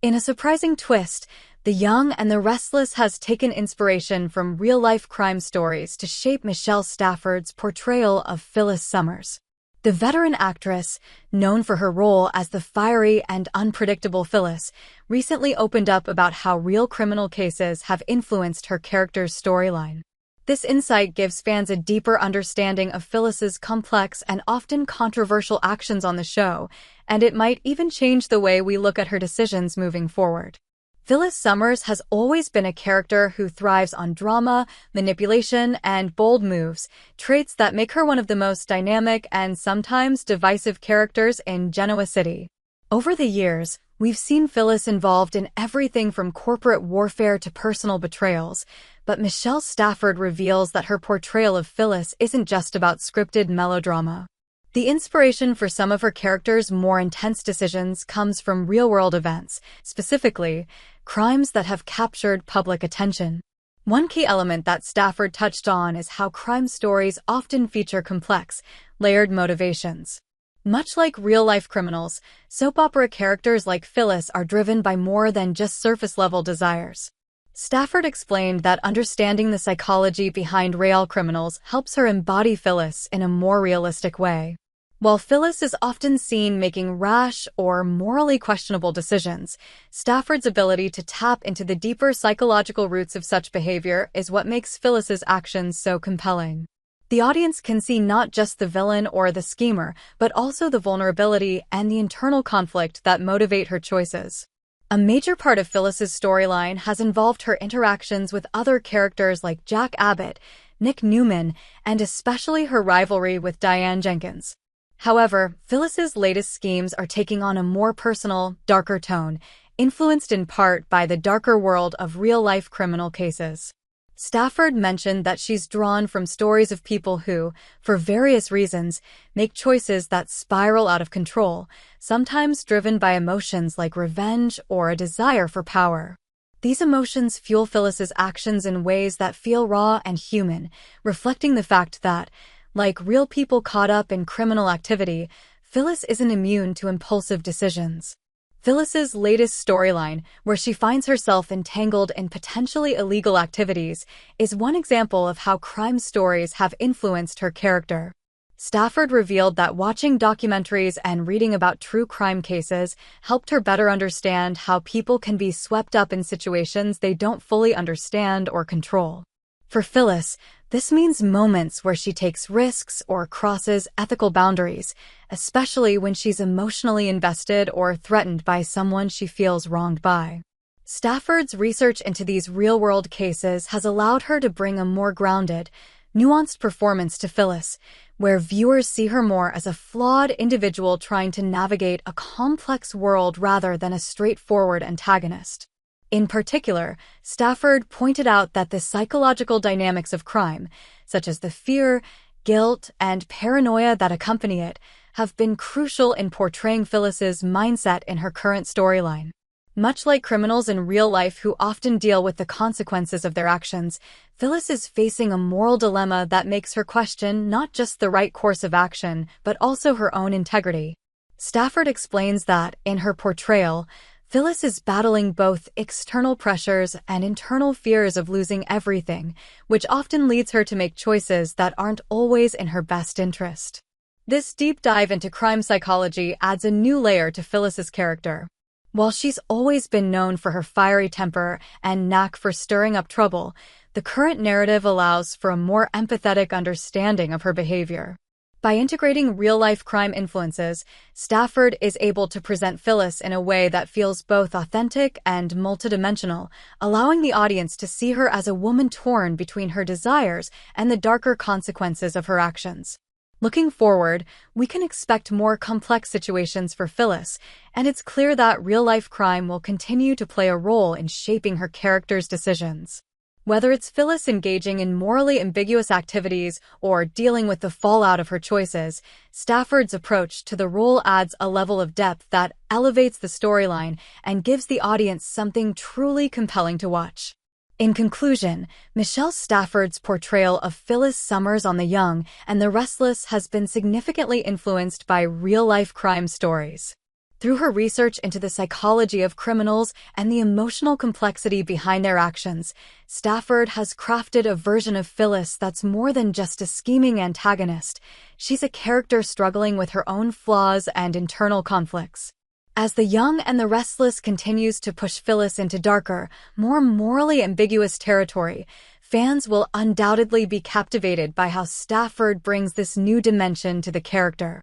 In a surprising twist, The Young and the Restless has taken inspiration from real-life crime stories to shape Michelle Stafford's portrayal of Phyllis Summers. The veteran actress, known for her role as the fiery and unpredictable Phyllis, recently opened up about how real criminal cases have influenced her character's storyline. This insight gives fans a deeper understanding of Phyllis's complex and often controversial actions on the show, and it might even change the way we look at her decisions moving forward. Phyllis Summers has always been a character who thrives on drama, manipulation, and bold moves, traits that make her one of the most dynamic and sometimes divisive characters in Genoa City. Over the years, we've seen Phyllis involved in everything from corporate warfare to personal betrayals, but Michelle Stafford reveals that her portrayal of Phyllis isn't just about scripted melodrama. The inspiration for some of her character's more intense decisions comes from real-world events, specifically, crimes that have captured public attention. One key element that Stafford touched on is how crime stories often feature complex, layered motivations. Much like real-life criminals, soap opera characters like Phyllis are driven by more than just surface-level desires. Stafford explained that understanding the psychology behind real criminals helps her embody Phyllis in a more realistic way. While Phyllis is often seen making rash or morally questionable decisions, Stafford's ability to tap into the deeper psychological roots of such behavior is what makes Phyllis's actions so compelling. The audience can see not just the villain or the schemer, but also the vulnerability and the internal conflict that motivate her choices. A major part of Phyllis's storyline has involved her interactions with other characters like Jack Abbott, Nick Newman, and especially her rivalry with Diane Jenkins. However, Phyllis's latest schemes are taking on a more personal, darker tone, influenced in part by the darker world of real-life criminal cases. Stafford mentioned that she's drawn from stories of people who, for various reasons, make choices that spiral out of control, sometimes driven by emotions like revenge or a desire for power. These emotions fuel Phyllis's actions in ways that feel raw and human, reflecting the fact that, like real people caught up in criminal activity, Phyllis isn't immune to impulsive decisions. Phyllis's latest storyline, where she finds herself entangled in potentially illegal activities, is one example of how crime stories have influenced her character. Stafford revealed that watching documentaries and reading about true crime cases helped her better understand how people can be swept up in situations they don't fully understand or control. For Phyllis, this means moments where she takes risks or crosses ethical boundaries, especially when she's emotionally invested or threatened by someone she feels wronged by. Stafford's research into these real-world cases has allowed her to bring a more grounded, nuanced performance to Phyllis, where viewers see her more as a flawed individual trying to navigate a complex world rather than a straightforward antagonist. In particular, Stafford pointed out that the psychological dynamics of crime, such as the fear, guilt, and paranoia that accompany it, have been crucial in portraying Phyllis's mindset in her current storyline. Much like criminals in real life who often deal with the consequences of their actions, Phyllis is facing a moral dilemma that makes her question not just the right course of action, but also her own integrity. Stafford explains that, in her portrayal, Phyllis is battling both external pressures and internal fears of losing everything, which often leads her to make choices that aren't always in her best interest. This deep dive into crime psychology adds a new layer to Phyllis's character. While she's always been known for her fiery temper and knack for stirring up trouble, the current narrative allows for a more empathetic understanding of her behavior. By integrating real-life crime influences, Stafford is able to present Phyllis in a way that feels both authentic and multidimensional, allowing the audience to see her as a woman torn between her desires and the darker consequences of her actions. Looking forward, we can expect more complex situations for Phyllis, and it's clear that real-life crime will continue to play a role in shaping her character's decisions. Whether it's Phyllis engaging in morally ambiguous activities or dealing with the fallout of her choices, Stafford's approach to the role adds a level of depth that elevates the storyline and gives the audience something truly compelling to watch. In conclusion, Michelle Stafford's portrayal of Phyllis Summers on The Young and the Restless has been significantly influenced by real-life crime stories. Through her research into the psychology of criminals and the emotional complexity behind their actions, Stafford has crafted a version of Phyllis that's more than just a scheming antagonist. She's a character struggling with her own flaws and internal conflicts. As The Young and the Restless continues to push Phyllis into darker, more morally ambiguous territory, fans will undoubtedly be captivated by how Stafford brings this new dimension to the character.